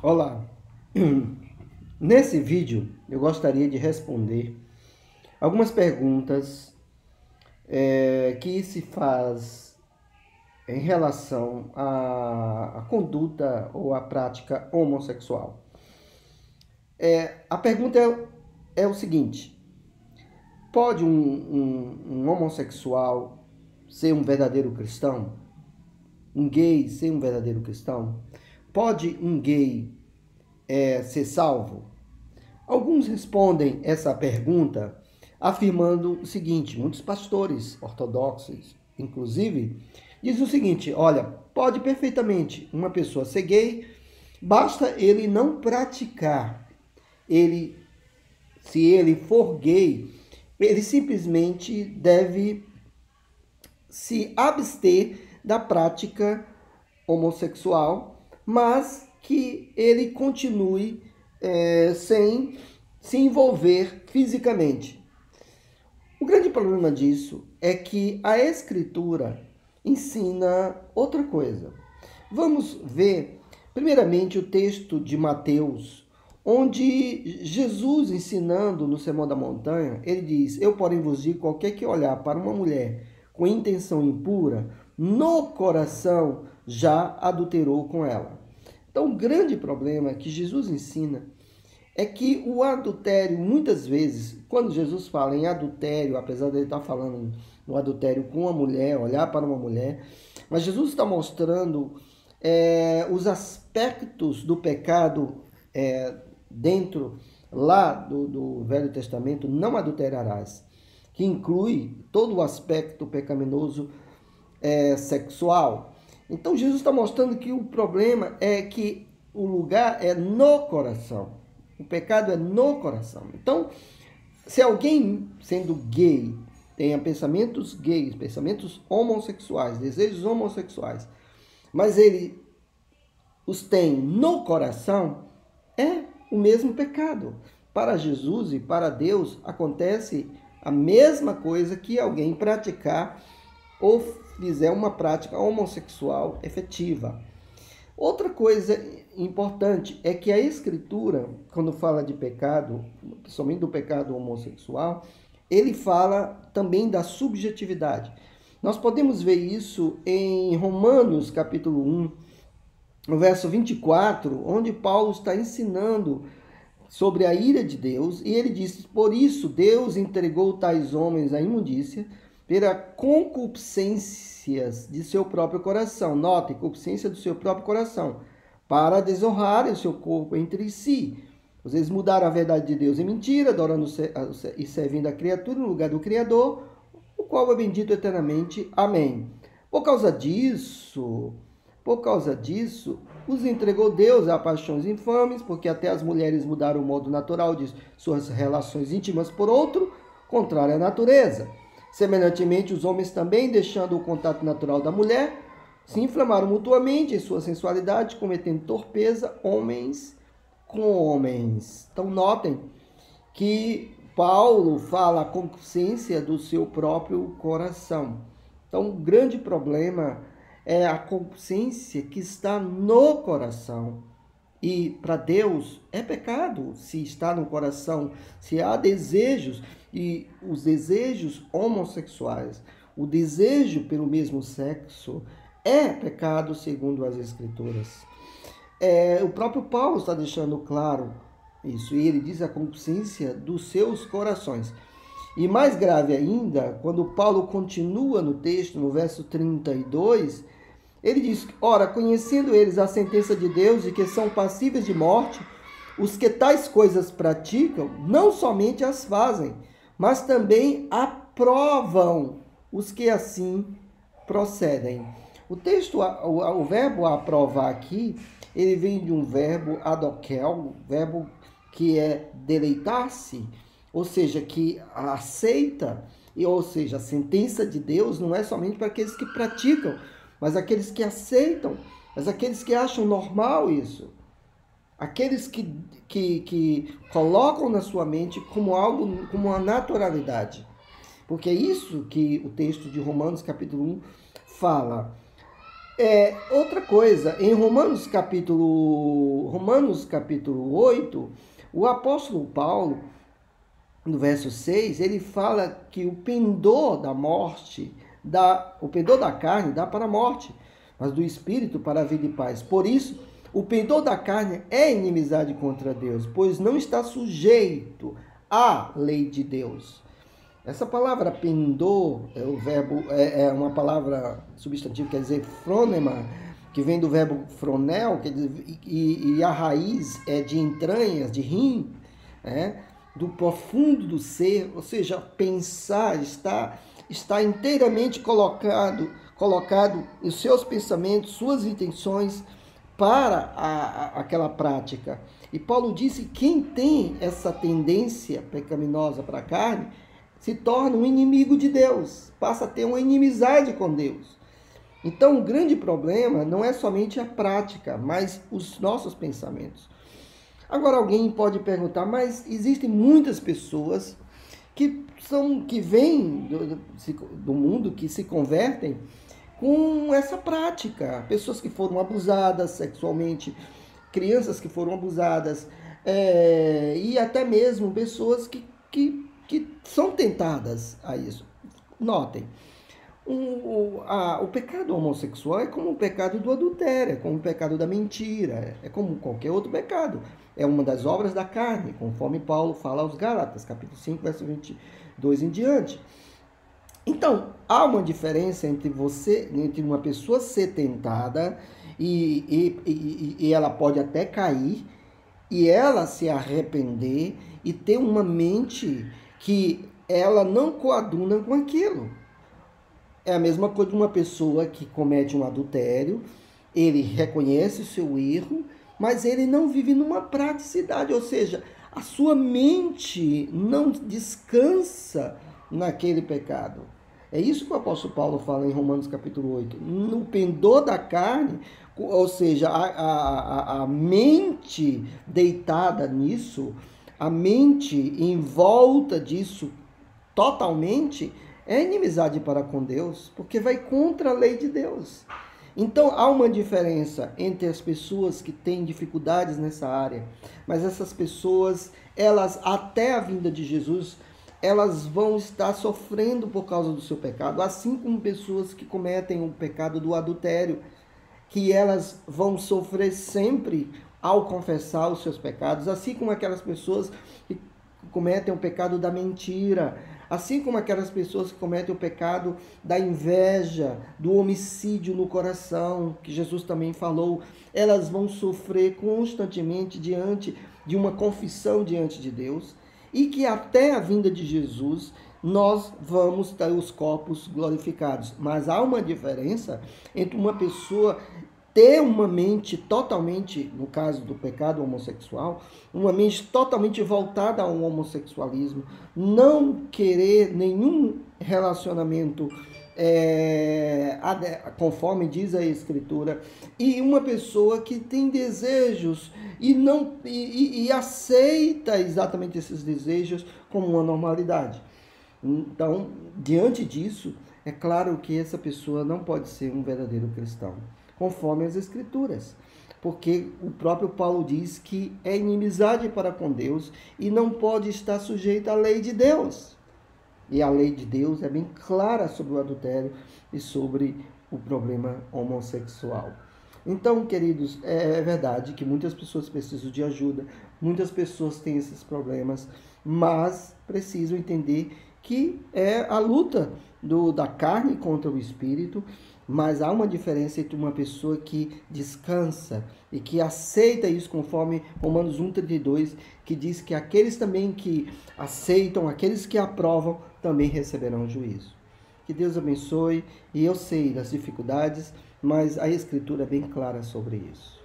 Olá, nesse vídeo eu gostaria de responder algumas perguntas que se faz em relação à conduta ou à prática homossexual. A pergunta é o seguinte: pode um homossexual ser um verdadeiro cristão? Um gay ser um verdadeiro cristão? Pode um gay ser salvo? Alguns respondem essa pergunta afirmando o seguinte: muitos pastores ortodoxos, inclusive, dizem o seguinte: olha, pode perfeitamente uma pessoa ser gay, basta ele não praticar. Se ele for gay, ele simplesmente deve se abster da prática homossexual, mas que ele continue sem se envolver fisicamente. O grande problema disso é que a Escritura ensina outra coisa. Vamos ver, primeiramente, o texto de Mateus, onde Jesus, ensinando no Sermão da Montanha, ele diz: eu, porém, vos digo, qualquer que olhar para uma mulher com intenção impura, no coração já adulterou com ela. Então, o grande problema que Jesus ensina é que o adultério, muitas vezes, quando Jesus fala em adultério, apesar de ele estar falando no adultério com uma mulher, olhar para uma mulher, mas Jesus está mostrando os aspectos do pecado dentro lá do Velho Testamento: não adulterarás, que inclui todo o aspecto pecaminoso sexual. Então Jesus está mostrando que o problema é que o lugar é no coração. O pecado é no coração. Então, se alguém, sendo gay, tenha pensamentos gays, pensamentos homossexuais, desejos homossexuais, mas ele os tem no coração, é o mesmo pecado. Para Jesus e para Deus acontece a mesma coisa que alguém praticar ou fizer uma prática homossexual efetiva. Outra coisa importante é que a Escritura, quando fala de pecado, principalmente do pecado homossexual, ele fala também da subjetividade. Nós podemos ver isso em Romanos capítulo 1, no verso 24, onde Paulo está ensinando sobre a ira de Deus, e ele diz: por isso Deus entregou tais homens à imundícia pela concupiscências de seu próprio coração. Note, concupiscência do seu próprio coração, para desonrarem o seu corpo entre si. Vocês mudaram a verdade de Deus em mentira, adorando e servindo a criatura no lugar do Criador, o qual é bendito eternamente. Amém. Por causa disso, os entregou Deus a paixões infames, porque até as mulheres mudaram o modo natural de suas relações íntimas por outro, contrário à natureza. Semelhantemente, os homens também, deixando o contato natural da mulher, se inflamaram mutuamente em sua sensualidade, cometendo torpeza, homens com homens. Então, notem que Paulo fala a concupiscência do seu próprio coração. Então, o grande problema é a concupiscência que está no coração. E para Deus é pecado se está no coração, se há desejos, e os desejos homossexuais, o desejo pelo mesmo sexo, é pecado segundo as Escrituras. O próprio Paulo está deixando claro isso, e ele diz a concupiscência dos seus corações. E mais grave ainda, quando Paulo continua no texto, no verso 32, ele diz: ora, conhecendo eles a sentença de Deus, de que são passíveis de morte, os que tais coisas praticam, não somente as fazem, mas também aprovam os que assim procedem. O texto, o verbo aprovar aqui, ele vem de um verbo adokel, verbo que é deleitar-se, ou seja, que aceita, ou seja, a sentença de Deus não é somente para aqueles que praticam, mas aqueles que aceitam, mas aqueles que acham normal isso. Aqueles que colocam na sua mente como algo, como uma naturalidade. Porque é isso que o texto de Romanos capítulo 1 fala. Outra coisa, em Romanos capítulo 8, o apóstolo Paulo, no verso 6, ele fala que o pendor da morte, o pendor da carne dá para a morte, mas do espírito para a vida e paz. Por isso, o pendor da carne é inimizade contra Deus, pois não está sujeito à lei de Deus. Essa palavra pendor, é uma palavra substantiva, quer dizer fronema, que vem do verbo fronel, quer dizer, e a raiz é de entranhas, de rim, né? Do profundo do ser, ou seja, pensar, está inteiramente colocado os seus pensamentos, suas intenções para aquela prática. E Paulo disse que quem tem essa tendência pecaminosa para a carne se torna um inimigo de Deus, passa a ter uma inimizade com Deus. Então, o grande problema não é somente a prática, mas os nossos pensamentos. Agora, alguém pode perguntar, mas existem muitas pessoas que vêm do mundo, que se convertem com essa prática. Pessoas que foram abusadas sexualmente, crianças que foram abusadas, e até mesmo pessoas que são tentadas a isso. Notem, o pecado homossexual é como o pecado do adultério, é como o pecado da mentira, é como qualquer outro pecado. É uma das obras da carne, conforme Paulo fala aos Gálatas, capítulo 5, verso 22 em diante. Então, há uma diferença entre uma pessoa ser tentada e ela pode até cair, e ela se arrepender e ter uma mente que ela não coaduna com aquilo. É a mesma coisa de uma pessoa que comete um adultério, ele reconhece o seu erro, mas ele não vive numa praticidade, ou seja, a sua mente não descansa naquele pecado. É isso que o apóstolo Paulo fala em Romanos capítulo 8. No pendor da carne, ou seja, a mente deitada nisso, a mente em volta disso totalmente, é inimizade para com Deus, porque vai contra a lei de Deus. Então, há uma diferença entre as pessoas que têm dificuldades nessa área, mas essas pessoas, elas, até a vinda de Jesus, elas vão estar sofrendo por causa do seu pecado, assim como pessoas que cometem o pecado do adultério, que elas vão sofrer sempre ao confessar os seus pecados, assim como aquelas pessoas que cometem o pecado da mentira, assim como aquelas pessoas que cometem o pecado da inveja, do homicídio no coração, que Jesus também falou, elas vão sofrer constantemente diante de uma confissão diante de Deus, e que até a vinda de Jesus nós vamos ter os corpos glorificados. Mas há uma diferença entre uma pessoa ter uma mente totalmente, no caso do pecado homossexual, uma mente totalmente voltada ao homossexualismo, não querer nenhum relacionamento conforme diz a Escritura, e uma pessoa que tem desejos e aceita exatamente esses desejos como uma normalidade. Então, diante disso, é claro que essa pessoa não pode ser um verdadeiro cristão, conforme as Escrituras, porque o próprio Paulo diz que é inimizade para com Deus e não pode estar sujeito à lei de Deus. E a lei de Deus é bem clara sobre o adultério e sobre o problema homossexual. Então, queridos, é verdade que muitas pessoas precisam de ajuda, muitas pessoas têm esses problemas, mas precisam entender que é a luta da carne contra o espírito, mas há uma diferença entre uma pessoa que descansa e que aceita isso, conforme Romanos 1,32, que diz que aqueles também que aceitam, aqueles que aprovam, também receberão juízo. Que Deus abençoe, e eu sei das dificuldades, mas a Escritura é bem clara sobre isso.